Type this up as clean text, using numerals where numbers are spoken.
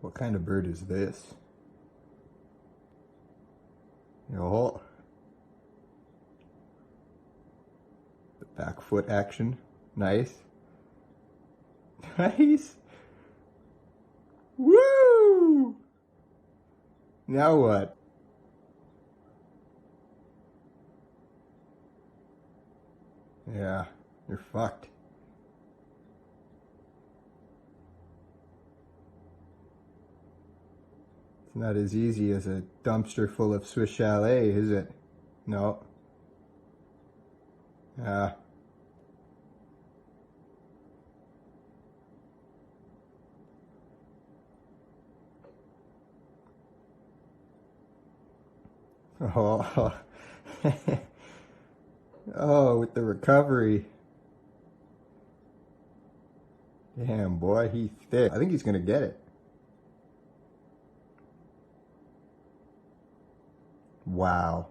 What kind of bird is this? Oh, the back foot action. Nice. Nice. Woo! Now what? Yeah, you're fucked. It's not as easy as a dumpster full of Swiss Chalet, is it? No. Yeah. Oh. Oh, with the recovery. Damn, boy, he's thick. I think he's gonna get it. Wow.